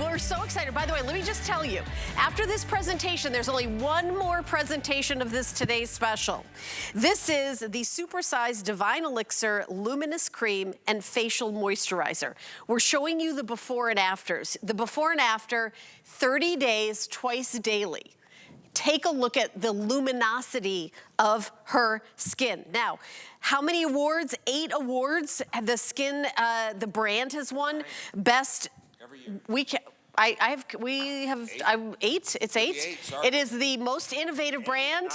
we're so excited. By the way, let me just tell you, after this presentation, there's only one more presentation of this today's special. This is the Supersize Divine Elixir Luminous Cream and Facial Moisturizer. We're showing you the before and afters. The before and after, 30 days, twice daily. Take a look at the luminosity of her skin. Now, how many awards? 8 awards. The skin, the brand has won. Best. Every year. We have 8. It's 8. It is the most innovative brand.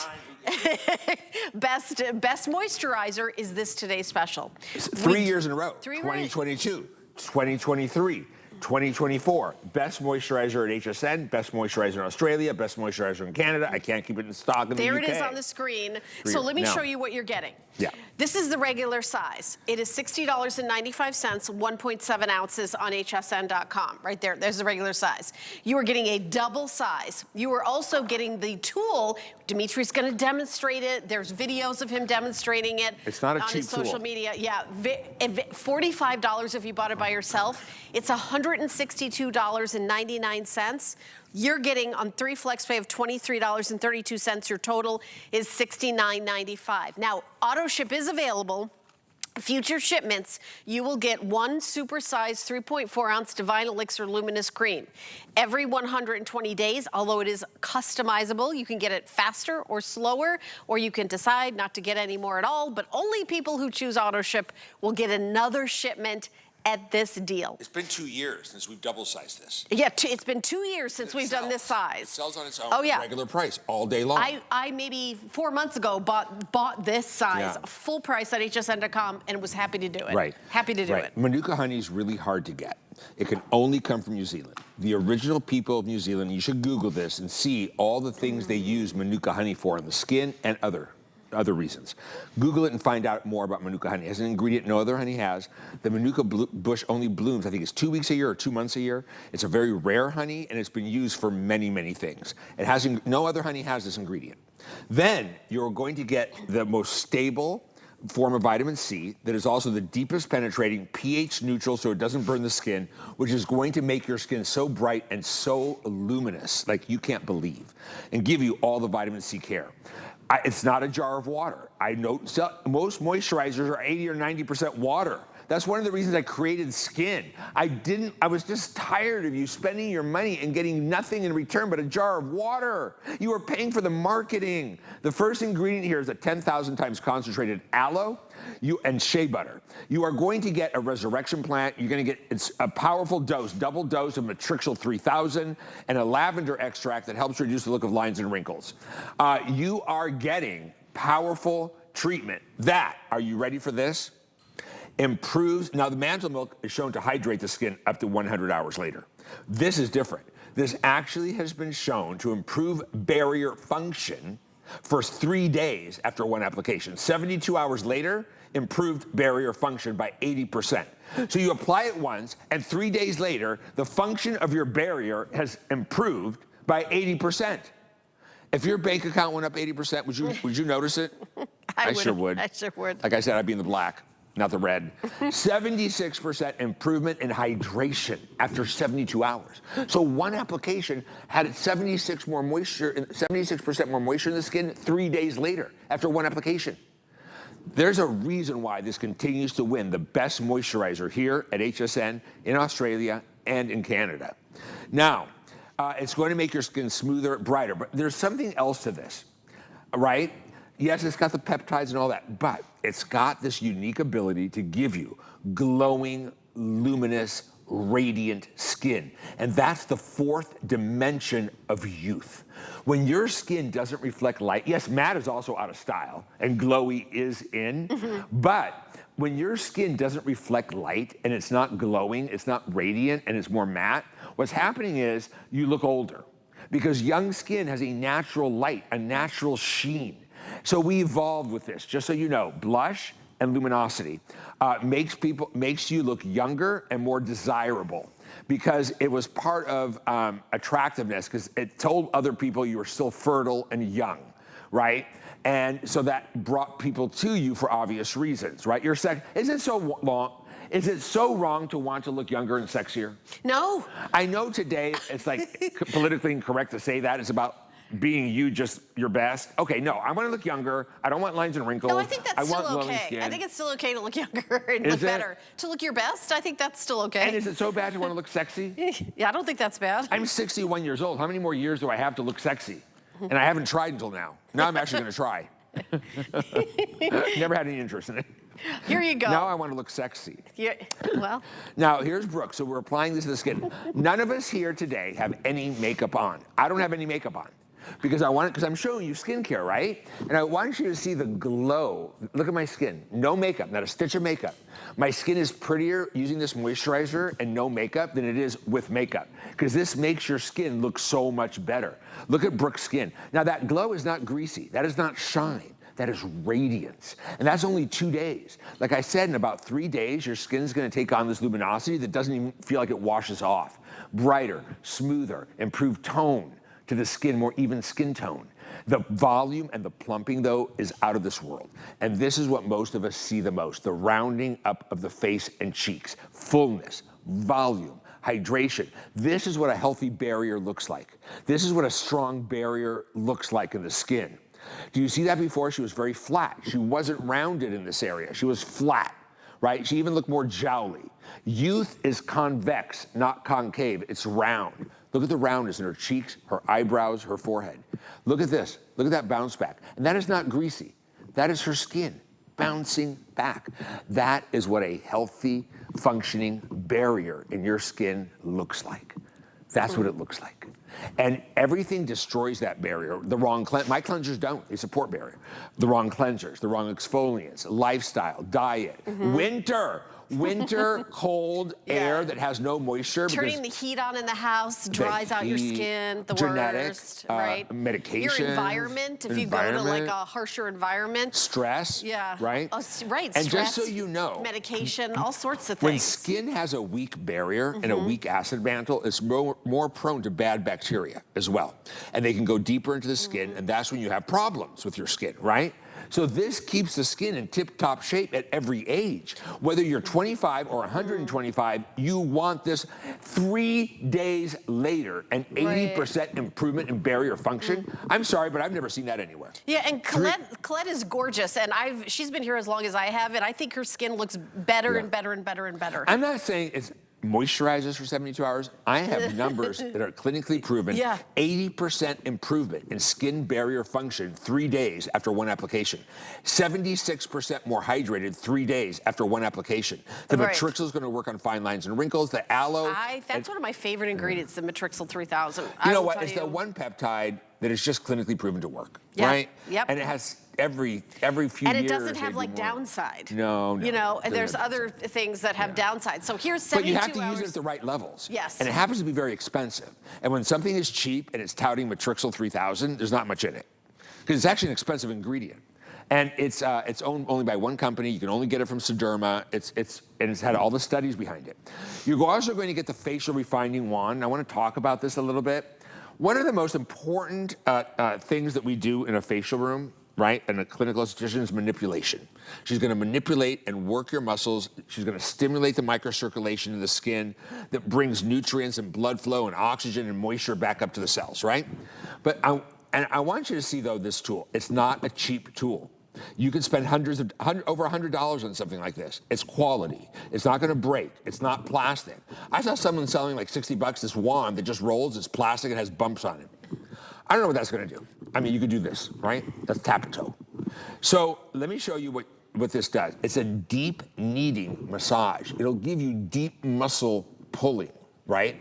best moisturizer is this today's special. 3 years in a row. 2022, 2023. 2024, best moisturizer at HSN, best moisturizer in Australia, best moisturizer in Canada. I can't keep it in stock in the UK. There it is on the screen. So let me show you what you're getting. Yeah. This is the regular size. It is $60.95, 1.7 ounces on hsn.com. Right there, there's the regular size. You are getting a double size. You are also getting the tool. Dimitri's gonna demonstrate it. There's videos of him demonstrating it. It's not a cheap on his social tool. media. Yeah, $45 if you bought it by yourself. It's $162.99. You're getting on 3 FlexPay of $23.32. Your total is $69.95. Now, auto ship is available. Future shipments, you will get 1 supersized 3.4-ounce Divine Elixir Luminous Cream. Every 120 days, although it is customizable, you can get it faster or slower, or you can decide not to get any more at all, but only people who choose auto ship will get another shipment at this deal. It's been 2 years since we've double-sized this. Yeah, it's been 2 years since we've done this size. It sells on its own regular price all day long. I maybe 4 months ago bought this size, full price at hsn.com, and was happy to do it. Right. Happy to do it. Manuka honey is really hard to get. It can only come from New Zealand. The original people of New Zealand, you should Google this and see all the things they use Manuka honey for in the skin and other reasons. Google it and find out more about Manuka honey. It has an ingredient no other honey has. The Manuka bush only blooms, I think it's 2 weeks a year or 2 months a year. It's a very rare honey, and it's been used for many, many things. It has, no other honey has this ingredient. Then you're going to get the most stable form of vitamin C that is also the deepest penetrating, pH neutral, so it doesn't burn the skin, which is going to make your skin so bright and so luminous, like you can't believe, and give you all the vitamin C care. It's not a jar of water. I know most moisturizers are 80 or 90% water. That's one of the reasons I created Skin. I was just tired of you spending your money and getting nothing in return but a jar of water. You are paying for the marketing. The first ingredient here is a 10,000 times concentrated aloe and shea butter. You are going to get a resurrection plant. You're going to get a powerful dose, double dose of Matrixyl 3000 and a lavender extract that helps reduce the look of lines and wrinkles. You are getting powerful treatment that, are you ready for this? Improves, now the mantle milk is shown to hydrate the skin up to 100 hours later. This is different. This actually has been shown to improve barrier function for 3 days after one application. 72 hours later, improved barrier function by 80%. So you apply it once, and 3 days later, the function of your barrier has improved by 80%. If your bank account went up 80%, would you notice it? I sure would. I sure would. Like I said, I'd be in the black, not the red. 76% improvement in hydration after 72 hours. So one application had 76% more moisture in the skin 3 days later after one application. There's a reason why this continues to win the best moisturizer here at HSN, in Australia, and in Canada. Now, it's going to make your skin smoother, brighter, but there's something else to this, right? Yes, it's got the peptides and all that, but it's got this unique ability to give you glowing, luminous, radiant skin. And that's the 4th dimension of youth. When your skin doesn't reflect light, yes, matte is also out of style and glowy is in, but when your skin doesn't reflect light and it's not glowing, it's not radiant, and it's more matte, what's happening is you look older because young skin has a natural light, a natural sheen. So we evolved with this, just so you know. Blush and luminosity makes you look younger and more desirable, because it was part of attractiveness, because it told other people you were still fertile and young, right? And so that brought people to you for obvious reasons, right? Your sex isn't so long. Is it so wrong to want to look younger and sexier? No. I know today it's like politically incorrect to say that. It's about being you, just your best. Okay, no, I want to look younger. I don't want lines and wrinkles. No, I think that's want still glowing okay. skin. I think it's still okay to look younger and Is look it? better. To look your best, I think that's still okay. And is it so bad to want to look sexy? Yeah, I don't think that's bad. I'm 61 years old. How many more years do I have to look sexy? And I haven't tried until now. Now I'm actually going to try. Never had any interest in it. Here you go. Now I want to look sexy. Yeah, well. Now, here's Brooke. So we're applying this to the skin. None of us here today have any makeup on. I don't have any makeup on because I'm showing you skincare, right? And I want you to see the glow. Look at my skin. No makeup, not a stitch of makeup. My skin is prettier using this moisturizer and no makeup than it is with makeup because this makes your skin look so much better. Look at Brooke's skin. Now, that glow is not greasy. That is not shine. That is radiance. And that's only 2 days. Like I said, in about 3 days, your skin's gonna take on this luminosity that doesn't even feel like it washes off. Brighter, smoother, improved tone to the skin, more even skin tone. The volume and the plumping, though, is out of this world. And this is what most of us see the most, the rounding up of the face and cheeks, fullness, volume, hydration. This is what a healthy barrier looks like. This is what a strong barrier looks like in the skin. Do you see that before? She was very flat. She wasn't rounded in this area. She was flat, right? She even looked more jowly. Youth is convex, not concave. It's round. Look at the roundness in her cheeks, her eyebrows, her forehead. Look at this. Look at that bounce back. And that is not greasy. That is her skin bouncing back. That is what a healthy, functioning barrier in your skin looks like. That's what it looks like. And everything destroys that barrier. The wrong my cleansers don't. They support barrier. The wrong cleansers, the wrong exfoliants, lifestyle, diet, winter, cold air that has no moisture. Turning the heat on in the house dries out your skin, the genetics, worst, right? Medications. Your environment, if you go to like a harsher environment. Stress, right? Right, and stress, just so you know, medication, all sorts of when things. skin has a weak barrier and a weak acid mantle, it's more prone to bad bacteria as well. And they can go deeper into the skin, and that's when you have problems with your skin, right? So this keeps the skin in tip-top shape at every age. Whether you're 25 or 125, you want this 3 days later, an 80% improvement in barrier function. I'm sorry, but I've never seen that anywhere. Yeah, and Colette is gorgeous, and she's been here as long as I have, and I think her skin looks better and better and better and better. I'm not saying it's moisturizes for 72 hours. I have numbers that are clinically proven. 80% improvement in skin barrier function 3 days after one application. 76% more hydrated 3 days after one application. The Matrixyl is going to work on fine lines and wrinkles. The aloe. That's one of my favorite ingredients, the Matrixyl 3000. You know what? It's the one peptide that is just clinically proven to work, right? Yep. And it has every few years. And it doesn't have like downside. No. You know, and there's other things that have downside. So here's 72 hours. But you have to use it at the right levels. Yes. And it happens to be very expensive. And when something is cheap and it's touting Matrixyl 3000, there's not much in it. Because it's actually an expensive ingredient. And it's owned only by one company. You can only get it from Sederma. And it's had all the studies behind it. You're also going to get the facial refining wand. I want to talk about this a little bit. One of the most important things that we do in a facial room, right, and a clinical esthetician is manipulation. She's going to manipulate and work your muscles. She's going to stimulate the microcirculation in the skin that brings nutrients and blood flow and oxygen and moisture back up to the cells, right? But I want you to see, though, this tool. It's not a cheap tool. You can spend over $100 on something like this. It's quality. It's not going to break. It's not plastic. I saw someone selling like $60 this wand that just rolls. It's plastic. It has bumps on it. I don't know what that's going to do. I mean, you could do this, right? That's tap-a-toe. So let me show you what this does. It's a deep kneading massage. It'll give you deep muscle pulling, right?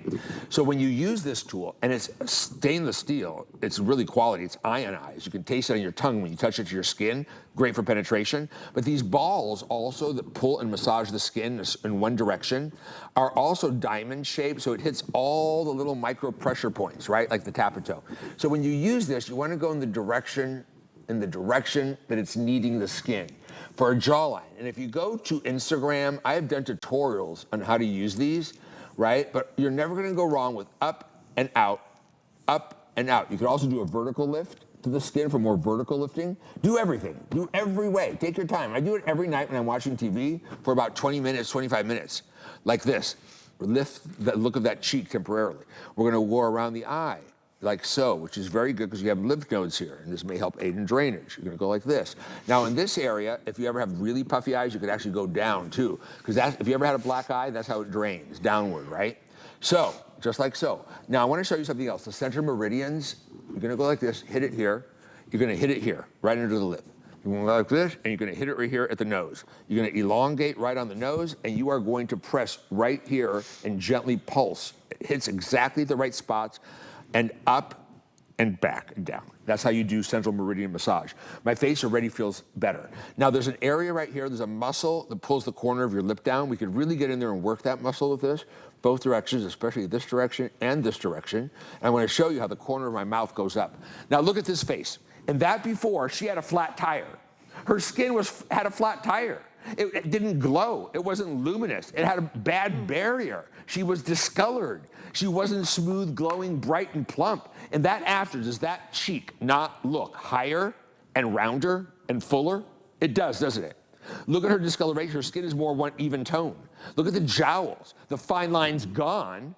So when you use this tool, and it's stainless steel, it's really quality, it's ionized. You can taste it on your tongue when you touch it to your skin, great for penetration. But these balls also that pull and massage the skin in one direction are also diamond shaped, so it hits all the little micro pressure points, right? Like the tap-a-toe. So when you use this, you want to go in the direction that it's kneading the skin for a jawline. And if you go to Instagram, I have done tutorials on how to use these, right? But you're never going to go wrong with up and out, up and out. You could also do a vertical lift to the skin for more vertical lifting, do everything. Do every way. Take your time. I do it every night when I'm watching TV for about 20 minutes, 25 minutes, like this. Lift the look of that cheek temporarily. We're going to go around the eye, like so, which is very good because you have lymph nodes here, and this may help aid in drainage. You're going to go like this. Now, in this area, if you ever have really puffy eyes, you could actually go down, too, because if you ever had a black eye, that's how it drains, downward, right? So, just like so. Now, I want to show you something else. The center meridians, you're going to go like this, hit it here. You're going to hit it here, right under the lip. You're going to go like this, and you're going to hit it right here at the nose. You're going to elongate right on the nose, and you are going to press right here and gently pulse. It hits exactly the right spots, and up and back and down. That's how you do central meridian massage. My face already feels better. Now, there's an area right here, there's a muscle that pulls the corner of your lip down. We could really get in there and work that muscle with this, both directions, especially this direction and this direction. And I want to show you how the corner of my mouth goes up. Now, look at this face. And that before, she had a flat tire. Her skin had a flat tire. It didn't glow. It wasn't luminous. It had a bad barrier. She was discolored. She wasn't smooth, glowing, bright, and plump. And that after, does that cheek not look higher and rounder and fuller? It does, doesn't it? Look at her discoloration. Her skin is more one even tone. Look at the jowls. The fine lines gone.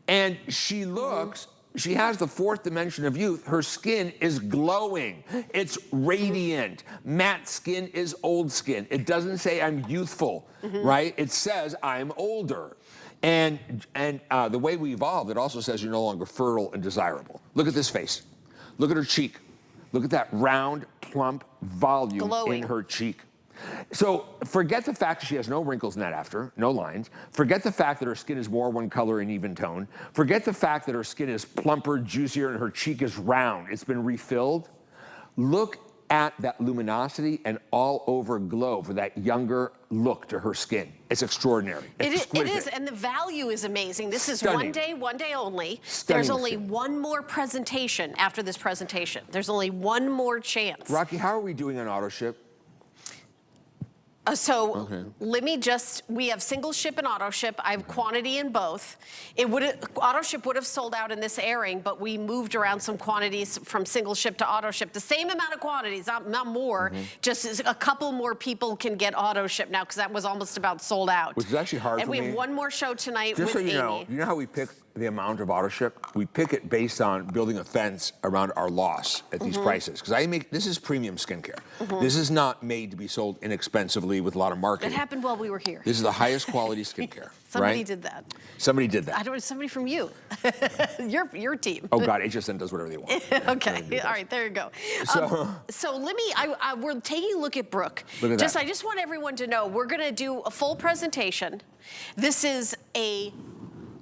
And she looks... She has the fourth dimension of youth. Her skin is glowing. It's radiant. Matte skin is old skin. It doesn't say I'm youthful, right? It says I'm older. And the way we evolved, it also says you're no longer fertile and desirable. Look at this face. Look at her cheek. Look at that round, plump volume in her cheek. So forget the fact that she has no wrinkles in that after, no lines. Forget the fact that her skin is more one color and even tone. Forget the fact that her skin is plumper, juicier, and her cheek is round. It's been refilled. Look at that luminosity and all over glow for that younger look to her skin. It's extraordinary. It's it is, and the value is amazing. This is Stunning. one day only. Stunning There's only skin. one more presentation after this presentation. There's only one more chance. Rocky, how are we doing on auto ship? Let me just, we have single ship and auto ship. I have quantity in both. Auto ship would have sold out in this airing, but we moved around some quantities from single ship to auto ship. The same amount of quantities, not more, just a couple more people can get auto ship now because that was almost about sold out. Which is actually hard for me. And we have one more show tonight Just with so you Amy. know how we pick the amount of auto ship? We pick it based on building a fence around our loss at these prices. Because this is premium skincare. This is not made to be sold inexpensively with a lot of marketing. It happened while we were here. This is the highest quality skincare. Somebody right? did that. Somebody did that. I don't know, somebody from you. your team. Oh God, HSN does whatever they want. Okay, all right, there you go. So let me, we're taking a look at Brooke. Look at that. I just want everyone to know, we're gonna do a full presentation. This is a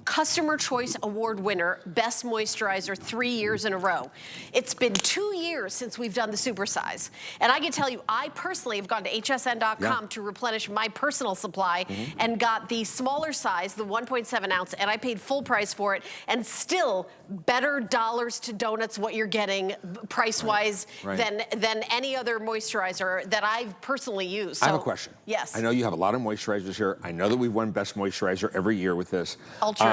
Customer Choice Award winner, Best Moisturizer 3 years in a row. It's been 2 years since we've done the Supersize. And I can tell you, I personally have gone to hsn.com to replenish my personal supply and got the smaller size, the 1.7 ounce, and I paid full price for it, and still better dollars to donuts what you're getting price-wise than any other moisturizer that I've personally used. So, I have a question. Yes. I know you have a lot of moisturizers here. I know that we've won Best Moisturizer every year with this. Ultra.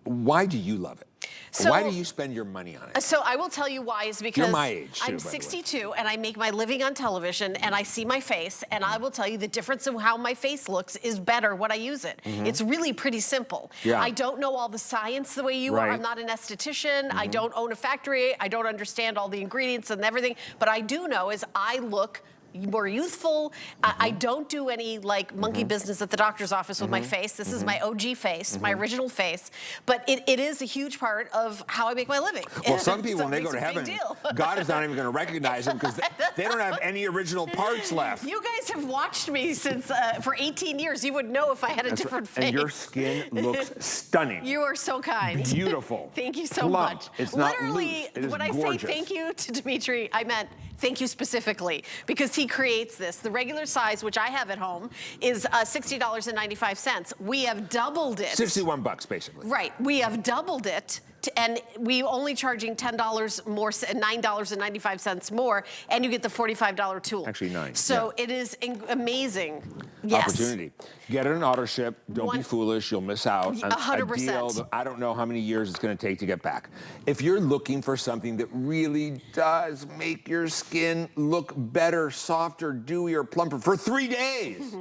Why do you love it? So, why do you spend your money on it? So I will tell you why is because You're my age, too, I'm by the way. 62 and I make my living on television and I see my face and I will tell you the difference of how my face looks is better when I use it. It's really pretty simple. Yeah. I don't know all the science the way you are. I'm not an esthetician. I don't own a factory. I don't understand all the ingredients and everything. But I do know is I look more youthful. I don't do any like monkey business at the doctor's office with my face. This is my OG face, my original face. But it is a huge part of how I make my living. Well, some people, So when they it go to makes a big heaven, deal. God is not even going to recognize them because they don't have any original parts left. You guys have watched me since for 18 years. You would know if I had a different face. And your skin looks stunning. You are so kind. Beautiful. Thank you so Plump. much. It's not Literally, loose. It is when I gorgeous. say thank you to Dimitri, I meant thank you specifically because he creates this. The regular size, which I have at home, is $60.95. We have doubled it. 61 bucks, basically. Right. We have doubled it And we only charging $10 more, $9.95 more, and you get the $45 tool. Actually, $9. So it is amazing. Yes. Opportunity. Get it on auto ship. Don't be foolish. You'll miss out on 100%. a deal that I don't know how many years it's going to take to get back. If you're looking for something that really does make your skin look better, softer, dewier, plumper for 3 days.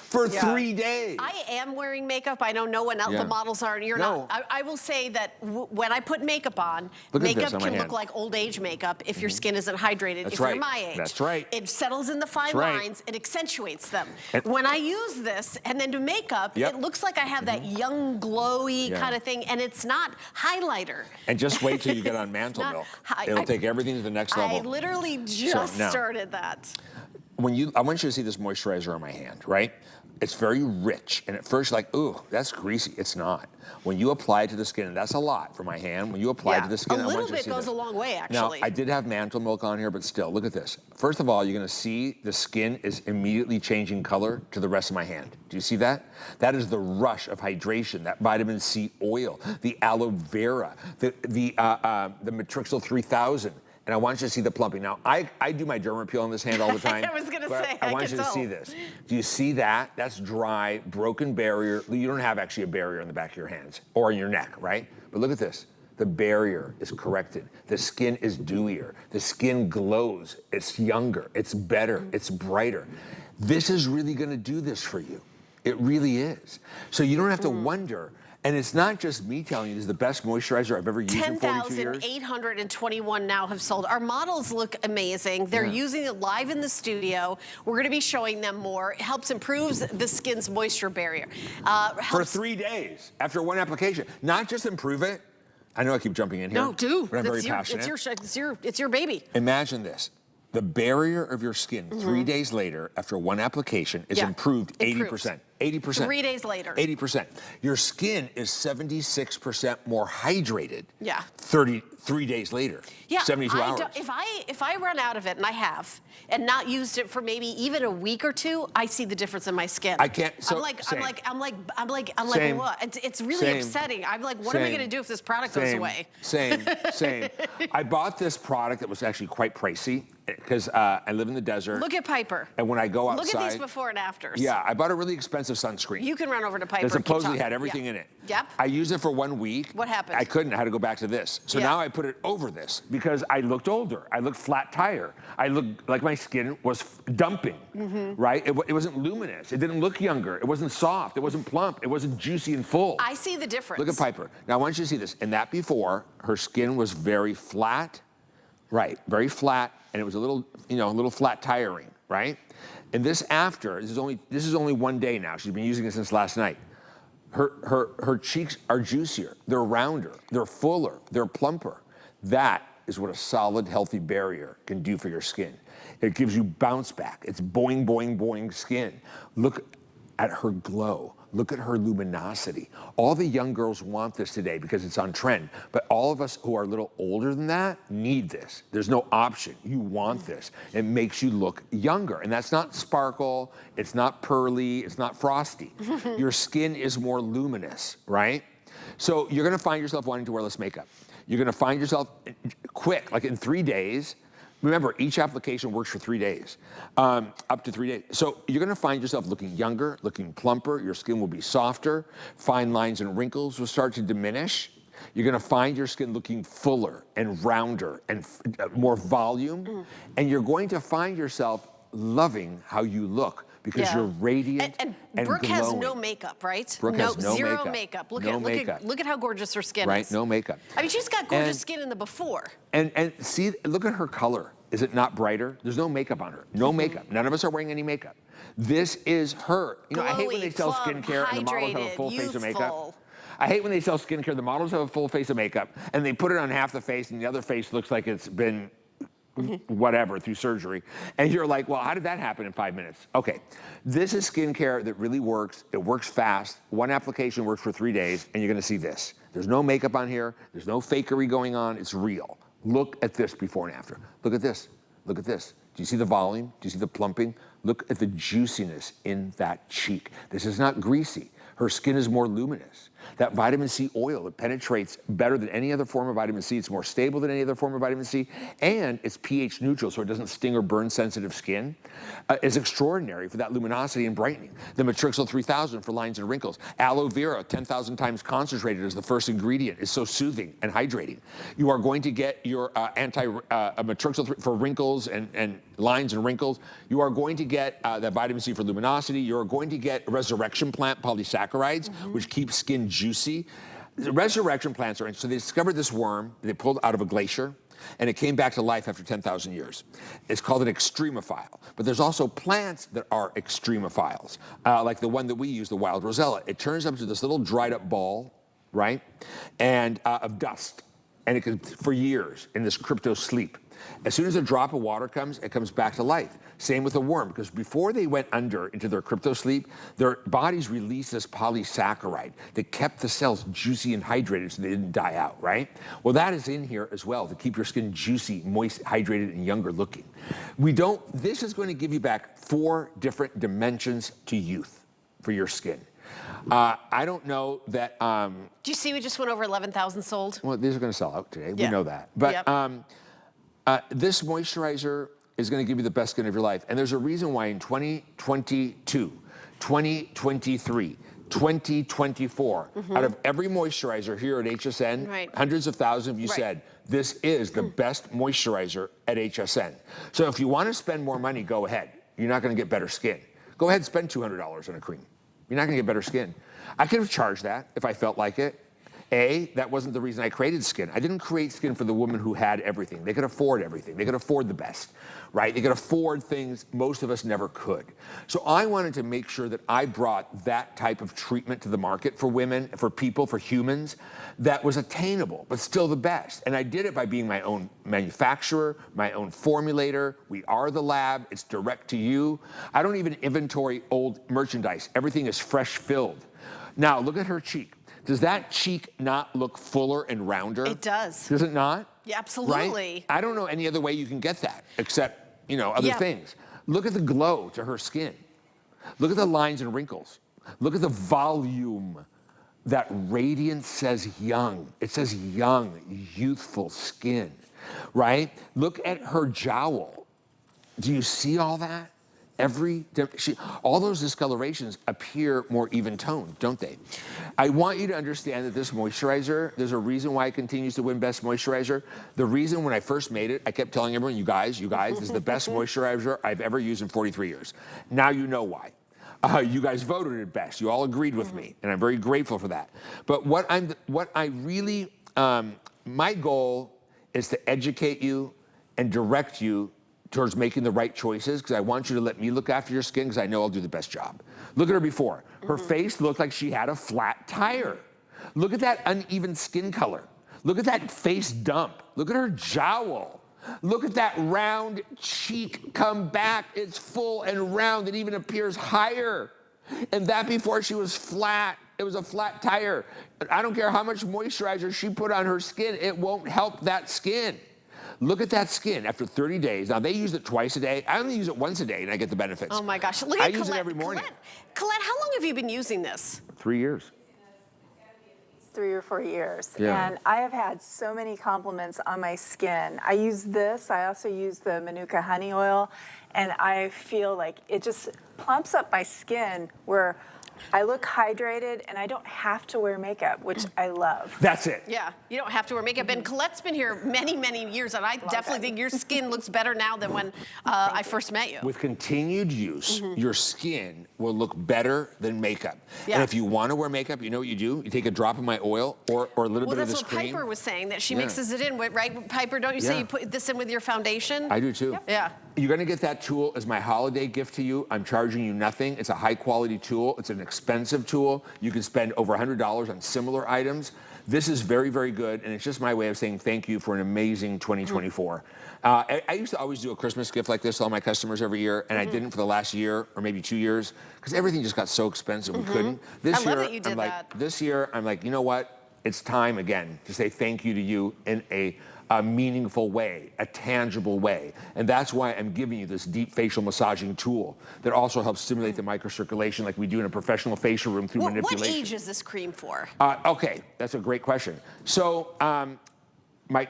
For 3 days. I am wearing makeup. I know no one else, the models aren't. You're not. I will say that when I put makeup on, makeup can look like old age makeup if your skin isn't hydrated. That's if right. you're my age. That's right. It settles in the fine lines. It accentuates them. When I use this and then do makeup, it looks like I have that young, glowy kind of thing, and it's not highlighter. And just wait till you get on Mantle Milk. It'll take everything to the next level. I literally just started that. I want you to see this moisturizer on my hand, right? It's very rich, and at first you're like, ooh, that's greasy. It's not. When you apply it to the skin, and that's a lot for my hand, when you apply it to the skin, a little bit goes a long way, actually. Now, I did have Mantle Milk on here, but still, look at this. First of all, you're gonna see the skin is immediately changing color to the rest of my hand. Do you see that? That is the rush of hydration, that vitamin C oil, the aloe vera, the Matrixyl 3000. And I want you to see the plumping. Now, I do my derma peel on this hand all the time. I was going to say, I want you to see this. Do you see that? That's dry, broken barrier. You don't have actually a barrier on the back of your hands or in your neck, right? But look at this. The barrier is corrected. The skin is dewier. The skin glows. It's younger. It's better. It's brighter. This is really going to do this for you. It really is. So you don't have to wonder. And it's not just me telling you this is the best moisturizer I've ever used in 42 years. 10,821 now have sold. Our models look amazing. They're using it live in the studio. We're going to be showing them more. It helps improve the skin's moisture barrier. For 3 days after one application. Not just improve it. I know I keep jumping in here. No, do. But I'm very passionate. It's your baby. Imagine this. The barrier of your skin 3 days later after one application is improved 80%. 80%. 3 days later. 80%. Your skin is 76% more hydrated. 3 days later. 72 hours. If I run out of it, and I have, and not used it for maybe even a week or two, I see the difference in my skin. I can't. So I'm like, what? It's really upsetting. I'm like, what am I going to do if this product goes away? Same. I bought this product that was actually quite pricey because I live in the desert. Look at Piper. And when I go outside. Look at these before and afters. Yeah, I bought a really expensive sunscreen. You can run over to Piper. That supposedly had everything in it. Yep. I used it for 1 week. What happened? I couldn't. I had to go back to this. So now I put it over this because I looked older. I looked flat tire. I looked like my skin was dumping, right? It wasn't luminous. It didn't look younger. It wasn't soft. It wasn't plump. It wasn't juicy and full. I see the difference. Look at Piper. Now I want you to see this. And that before, her skin was very flat, right? Very flat, and it was a little flat tiring, right? And this after, this is only 1 day now. She's been using it since last night. Her cheeks are juicier. They're rounder. They're fuller. They're plumper. That is what a solid, healthy barrier can do for your skin. It gives you bounce back. It's boing, boing, boing skin. Look at her glow. Look at her luminosity. All the young girls want this today because it's on trend, but all of us who are a little older than that need this. There's no option. You want this. It makes you look younger, and that's not sparkle, it's not pearly, it's not frosty. Your skin is more luminous, right? So you're gonna find yourself wanting to wear less makeup. You're gonna find yourself quick, like in 3 days. Remember, each application works for 3 days, up to 3 days. So you're gonna find yourself looking younger, looking plumper, your skin will be softer, fine lines and wrinkles will start to diminish. You're gonna find your skin looking fuller and rounder and more volume. And you're going to find yourself loving how you look because you're radiant and Brooke glowing. has no makeup, right? Brooke has no zero makeup. Look makeup. at how gorgeous her skin is. Right, no makeup. I mean, she's got gorgeous skin in the before. And see, look at her color. Is it not brighter? There's no makeup on her. No makeup. None of us are wearing any makeup. This is her. You know, I hate when they sell skincare and the models have a full face of makeup. I hate when they sell skincare, the models have a full face of makeup, and they put it on half the face, and the other face looks like it's been whatever, through surgery. And you're like, well, how did that happen in 5 minutes? Okay, this is skincare that really works. It works fast. One application works for 3 days, and you're gonna see this. There's no makeup on here. There's no fakery going on. It's real. Look at this before and after. Look at this. Look at this. Do you see the volume? Do you see the plumping? Look at the juiciness in that cheek. This is not greasy. Her skin is more luminous. That vitamin C oil, it penetrates better than any other form of vitamin C. It's more stable than any other form of vitamin C, and it's pH neutral, so it doesn't sting or burn sensitive skin. Is extraordinary for that luminosity and brightening. The Matrixyl 3000 for lines and wrinkles. Aloe vera, 10,000 times concentrated as the first ingredient, is so soothing and hydrating. You are going to get your Matrixyl for wrinkles and lines and wrinkles. You are going to get that vitamin C for luminosity. You are going to get resurrection plant polysaccharides, which keep skin juicy. The resurrection plants are, so they discovered this worm they pulled out of a glacier, and it came back to life after 10,000 years. It's called an extremophile. But there's also plants that are extremophiles, like the one that we use, the wild rosella. It turns up to this little dried up ball, right, and of dust. And it can, for years, in this crypto sleep. As soon as a drop of water comes, it comes back to life. Same with a worm, because before they went under into their crypto sleep, their bodies released this polysaccharide that kept the cells juicy and hydrated so they didn't die out, right? Well, that is in here as well to keep your skin juicy, moist, hydrated, and younger looking. This is going to give you back 4 different dimensions to youth for your skin. I don't know that... Do you see we just went over 11,000 sold? Well, these are going to sell out today. We know that. But this moisturizer is going to give you the best skin of your life. And there's a reason why in 2022, 2023, 2024, out of every moisturizer here at HSN, hundreds of thousands of you said, this is the best moisturizer at HSN. So if you want to spend more money, go ahead. You're not going to get better skin. Go ahead and spend $200 on a cream. You're not going to get better skin. I could have charged that if I felt like it. That wasn't the reason I created Skin. I didn't create Skin for the woman who had everything. They could afford everything. They could afford the best, right? They could afford things most of us never could. So I wanted to make sure that I brought that type of treatment to the market for women, for people, for humans, that was attainable, but still the best. And I did it by being my own manufacturer, my own formulator. We are the lab. It's direct to you. I don't even inventory old merchandise. Everything is fresh filled. Now, look at her cheek. Does that cheek not look fuller and rounder? It does. Does it not? Yeah, absolutely. Right? I don't know any other way you can get that except, other things. Look at the glow to her skin. Look at the lines and wrinkles. Look at the volume. That radiance says young. It says young, youthful skin, right? Look at her jowl. Do you see all that? All those discolorations appear more even toned, don't they? I want you to understand that this moisturizer, there's a reason why it continues to win best moisturizer. The reason when I first made it, I kept telling everyone, you guys, this is the best moisturizer I've ever used in 43 years. Now you know why. You guys voted it best. You all agreed with me, and I'm very grateful for that. But my goal is to educate you and direct you towards making the right choices, because I want you to let me look after your skin, because I know I'll do the best job. Look at her before. Her face looked like she had a flat tire. Look at that uneven skin color. Look at that face dump. Look at her jowl. Look at that round cheek come back. It's full and round. It even appears higher. And that before she was flat. It was a flat tire. I don't care how much moisturizer she put on her skin, it won't help that skin. Look at that skin after 30 days. Now, they use it twice a day. I only use it once a day, and I get the benefits. Oh, my gosh. Look at Colette. I use it every morning. Colette, how long have you been using this? 3 years. 3 or 4 years. Yeah. And I have had so many compliments on my skin. I use this. I also use the Manuka honey oil. And I feel like it just plumps up my skin where I look hydrated and I don't have to wear makeup, which I love. That's it. Yeah, you don't have to wear makeup. And Colette's been here many, many years, and I definitely think your skin looks better now than when I first met you. With continued use, your skin will look better than makeup. Yeah. And if you want to wear makeup, you know what you do? You take a drop of my oil or a little bit of this cream. Well, that's what Piper was saying, that she mixes it in with, right? Piper, don't you say you put this in with your foundation? I do too. Yep. Yeah. You're going to get that tool as my holiday gift to you. I'm charging you nothing. It's a high quality tool. It's an expensive tool. You can spend over $100 on similar items. This is very, very good, and it's just my way of saying thank you for an amazing 2024. I used to always do a Christmas gift like this to all my customers every year, and I didn't for the last year or maybe 2 years because everything just got so expensive we couldn't. I love that you did that. This year, I'm like, you know what? it's time again to say thank you to you in a meaningful way, a tangible way. And that's why I'm giving you this deep facial massaging tool that also helps stimulate the microcirculation like we do in a professional facial room through manipulation. What age is this cream for? Okay, that's a great question. So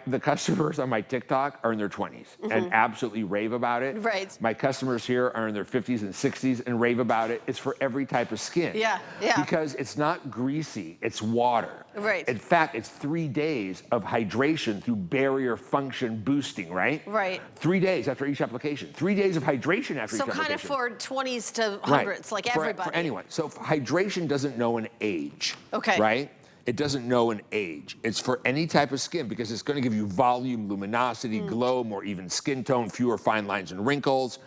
the customers on my TikTok are in their 20s and absolutely rave about it. Right. My customers here are in their 50s and 60s and rave about it. It's for every type of skin. Yeah, yeah. Because it's not greasy, it's water. Right. In fact, it's 3 days of hydration through barrier function boosting, right? Right. 3 days after each application. 3 days of hydration after each application. So kind of for 20s to 100s, Right. like For everybody. anyone. So hydration doesn't know an age. Okay. Right? It doesn't know an age. It's for any type of skin because it's going to give you volume, luminosity, glow, more even skin tone, fewer fine lines and wrinkles.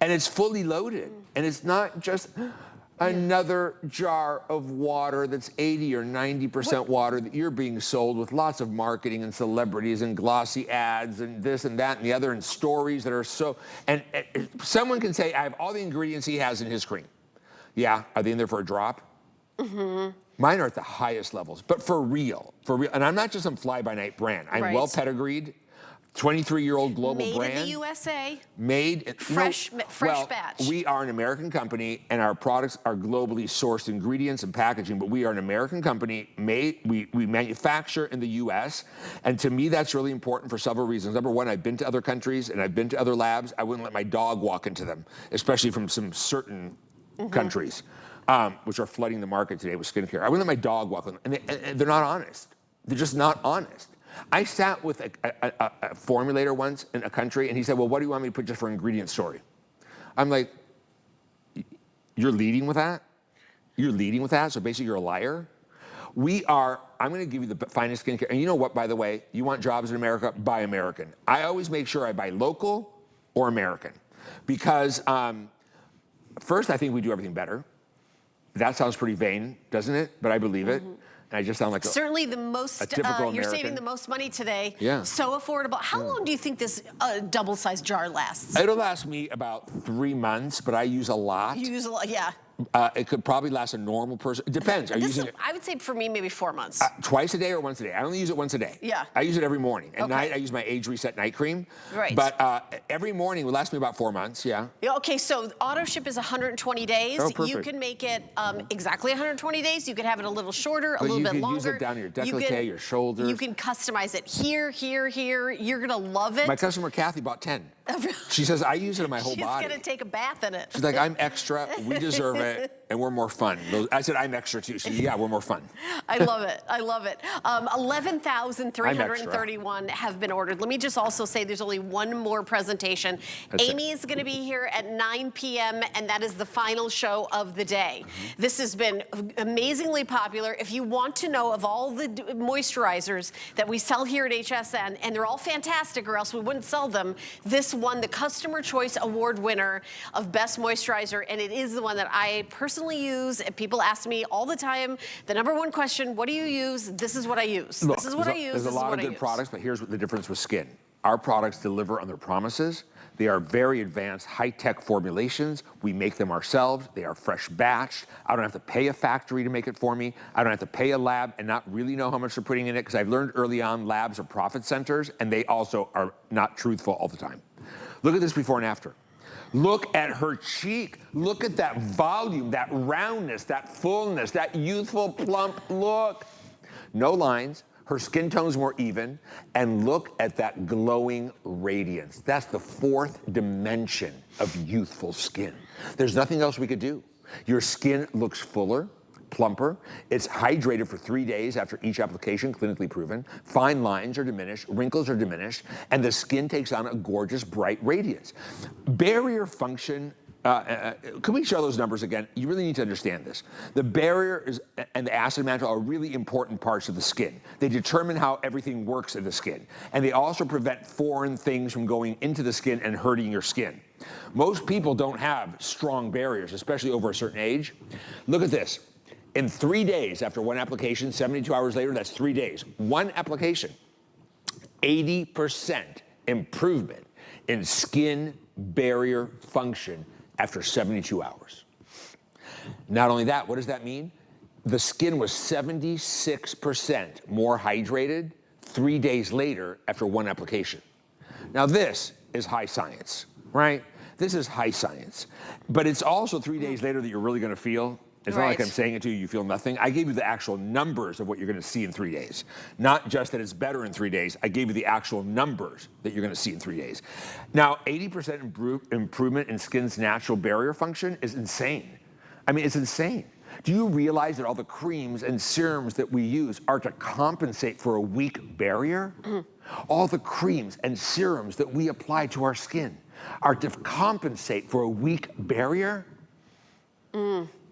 And it's fully loaded. And it's not just another jar of water that's 80 or 90% water that you're being sold with lots of marketing and celebrities and glossy ads and this and that and the other and stories that are so... And someone can say, I have all the ingredients he has in his cream. Yeah, are they in there for a drop? Mine are at the highest levels, but for real. And I'm not just some fly-by-night brand. I'm well pedigreed, 23-year-old global brand. Made in the USA. Made fresh well, batch. We are an American company, and our products are globally sourced ingredients and packaging. But we are an American company. We manufacture in the U.S. And to me, that's really important for several reasons. Number one, I've been to other countries and I've been to other labs. I wouldn't let my dog walk into them, especially from some certain countries. Which are flooding the market today with skincare. I wouldn't let my dog walk on, and they're not honest. They're just not honest. I sat with a formulator once in a country, and he said, well, what do you want me to put just for ingredient story? I'm like, you're leading with that? You're leading with that? So basically you're a liar? I'm gonna give you the finest skincare. And you know what, by the way, you want jobs in America? Buy American. I always make sure I buy local or American. Because first, I think we do everything better. That sounds pretty vain, doesn't it? But I believe it. And I just sound like certainly the most, a typical you're American. saving the most money today. Yeah. So affordable. How long do you think this double-sized jar lasts? It'll last me about 3 months, but I use a lot. You use a lot, yeah. It could probably last a normal person. It depends. Are you using it I would say for me, maybe 4 months. twice a day or once a day? I only use it once a day. Yeah. I use it every morning. At night, I use my Age Reset Night Cream. Right. But every morning will last me about 4 months, yeah. Okay, so auto ship is 120 days. Oh, perfect. You can make it exactly 120 days. You can have it a little shorter, a little bit longer. You can use it down your décolleté, your shoulders. You can customize it here, here, here. You're gonna love it. My customer, Kathy, bought 10. She says, I use it in my whole body. She's gonna take a bath in it. She's like, I'm extra, we deserve it, and we're more fun. I said, I'm extra too. She said, yeah, we're more fun. I love it, I love it. 11,331 have been ordered. Let me just also say there's only one more presentation. Amy is gonna be here at 9 p.m. and that is the final show of the day. This has been amazingly popular. If you want to know of all the moisturizers that we sell here at HSN, and they're all fantastic or else we wouldn't sell them, this won the Customer Choice Award winner of Best Moisturizer, and it is the one that I personally use. People ask me all the time, the #1 question, what do you use? This is what I use. Look, this is what I use. There's a lot of good products, but here's what the difference with Skin. Our products deliver on their promises. They are very advanced, high-tech formulations. We make them ourselves. They are fresh batched. I don't have to pay a factory to make it for me. I don't have to pay a lab and not really know how much they're putting in it, because I've learned early on labs are profit centers, and they also are not truthful all the time. Look at this before and after. Look at her cheek. Look at that volume, that roundness, that fullness, that youthful, plump look. No lines. Her skin tone's more even. And look at that glowing radiance. That's the 4th dimension of youthful skin. There's nothing else we could do. Your skin looks fuller, plumper. It's hydrated for 3 days after each application, clinically proven. Fine lines are diminished, wrinkles are diminished, and the skin takes on a gorgeous, bright radiance. Barrier function, can we show those numbers again? You really need to understand this. The barrier and the acid mantle are really important parts of the skin. They determine how everything works in the skin. And they also prevent foreign things from going into the skin and hurting your skin. Most people don't have strong barriers, especially over a certain age. Look at this. In 3 days after one application, 72 hours later, that's 3 days. One application, 80% improvement in skin barrier function after 72 hours. Not only that, what does that mean? the skin was 76% more hydrated 3 days later after one application. Now this is high science, right? This is high science. But it's also 3 days later that you're really gonna feel. It's not like I'm saying it to you, you feel nothing. I gave you the actual numbers of what you're gonna see in 3 days. Not just that it's better in 3 days, I gave you the actual numbers that you're gonna see in 3 days. Now, 80% improvement in skin's natural barrier function is insane. I mean, it's insane. Do you realize that all the creams and serums that we use are to compensate for a weak barrier? All the creams and serums that we apply to our skin are to compensate for a weak barrier?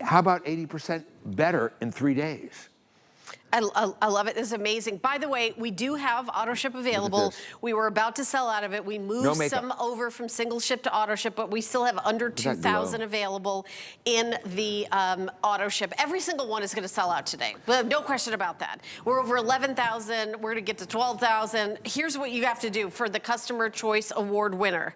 How about 80% better in 3 days? I love it. This is amazing. By the way, we do have auto ship available. We were about to sell out of it. We moved some over from single ship to auto ship, but we still have under 2,000 available in the auto ship. Every single one is going to sell out today. No question about that. We're over 11,000. We're going to get to 12,000. Here's what you have to do for the Customer Choice Award winner.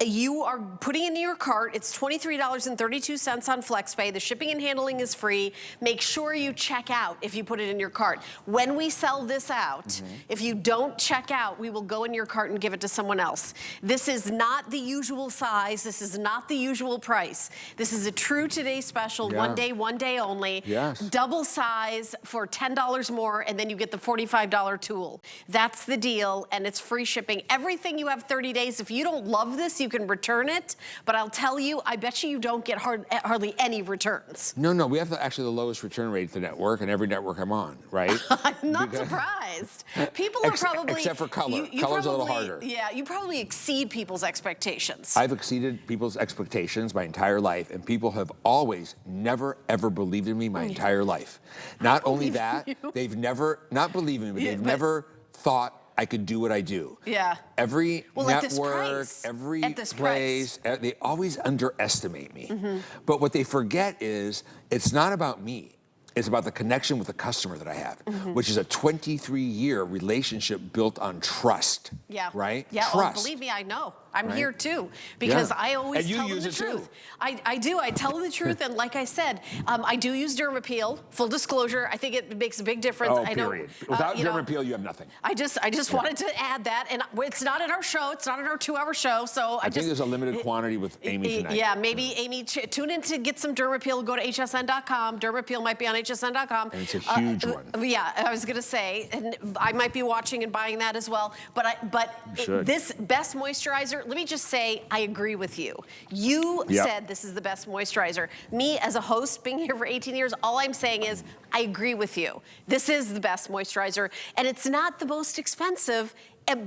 You are putting into your cart. It's $23.32 on FlexPay. The shipping and handling is free. Make sure you check out if you put it in your cart. When we sell this out, if you don't check out, we will go in your cart and give it to someone else. This is not the usual size. This is not the usual price. This is a true today special, one day only. Double size for $10 more, and then you get the $45 tool. That's the deal, and it's free shipping. Everything you have 30 days. If you don't love this, you can return it, but I'll tell you, I bet you don't get hardly any returns. No, we have actually the lowest return rate at the network, and every network I'm on, right? I'm not surprised. People are probably... Except for color. Color's a little harder. Yeah, you probably exceed people's expectations. I've exceeded people's expectations my entire life, and people have always, never, ever believed in me my entire life. Not only that, they've never, not believed in me, but they've never thought I could do what I do. Every network, every place, they always underestimate me. But what they forget is, it's not about me. It's about the connection with the customer that I have, which is a 23-year relationship built on trust. Right? Oh, believe me, I know. I'm here too, because I always tell them the truth. I do. I tell the truth, and like I said, I do use Dermapeel. Full disclosure, I think it makes a big difference. Oh, period. Without Dermapeel, you have nothing. I just wanted to add that, and it's not in our show. It's not in our 2-hour show, so I think there's a limited quantity with Amy tonight. Yeah, maybe Amy, tune in to get some Dermapeel. Go to hsn.com. Dermapeel might be on hsn.com. And it's a huge one. Yeah, I was gonna say, and I might be watching and buying that as well. But this best moisturizer. Let me just say, I agree with you. You said this is the best moisturizer. Me, as a host, being here for 18 years, all I'm saying is, I agree with you. This is the best moisturizer, and it's not the most expensive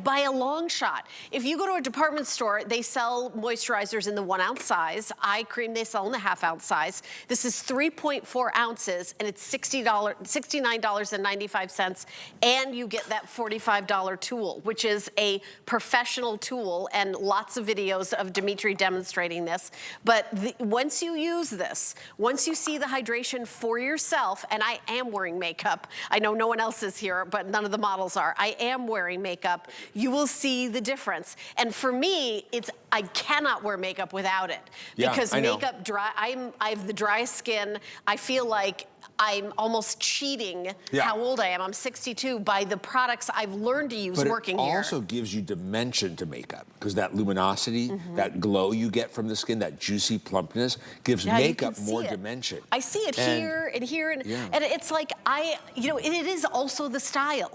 by a long shot. If you go to a department store, they sell moisturizers in the 1-ounce size. Eye cream, they sell in the 1/2-ounce size. This is 3.4 ounces, and it's $69.95, and you get that $45 tool, which is a professional tool, and lots of videos of Dimitri demonstrating this. But once you use this, once you see the hydration for yourself, and I am wearing makeup. I know no one else is here, but none of the models are. I am wearing makeup. You will see the difference. And for me, I cannot wear makeup without it, because makeup I have the driest skin. I feel like I'm almost cheating how old I am. I'm 62 by the products I've learned to use working here. But it also gives you dimension to makeup, because that luminosity, that glow you get from the skin, that juicy plumpness, gives makeup more dimension. I see it here and here, and it's like it is also the style.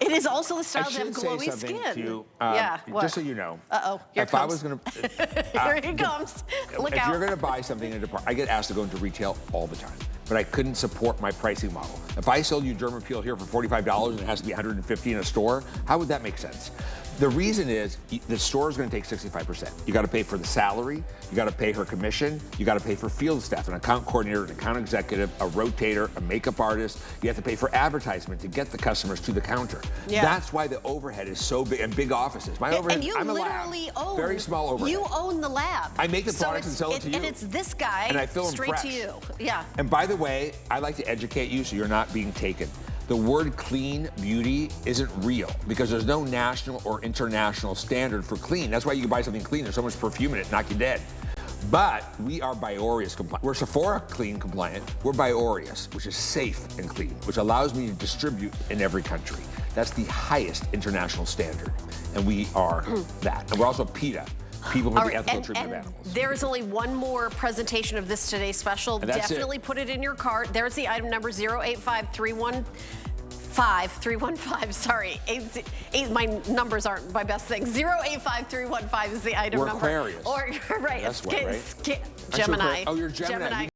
It is also the style to have glowy skin. To you, what? Just so you know. Here if comes. I was gonna, here he comes. Look out. If you're gonna buy something in a department, I get asked to go into retail all the time, but I couldn't support my pricing model. If I sold you Dermapeel here for $45 and it has to be $150 in a store, how would that make sense? The reason is the store is going to take 65%. You got to pay for the salary, you got to pay her commission, you got to pay for field staff, an account coordinator, an account executive, a rotator, a makeup artist. You have to pay for advertisement to get the customers to the counter. That's why the overhead is so big, and big offices. My overhead, and you I'm a literally lab. own. Very small overhead. You own the lab. I make the products and sell it to you. And it's this guy and I fill them straight fresh. to you. Yeah. And by the way, I like to educate you so you're not being taken. The word clean beauty isn't real, because there's no national or international standard for clean. That's why you can buy something clean. There's so much perfume in it, knock you dead. But we are Biorius compliant. We're Sephora clean compliant. We're Biorius, which is safe and clean, which allows me to distribute in every country. That's the highest international standard. And we are that. And we're also PETA, People with the Ethical Treatment of Animals. There is only one more presentation of this today's special. And that's Definitely put it in your cart. There's the item number 085315. Sorry, my numbers aren't my best thing. 085315 is the item We're number. Aquarius. Or right, That's what, right? Gemini. Oh, you're Gemini.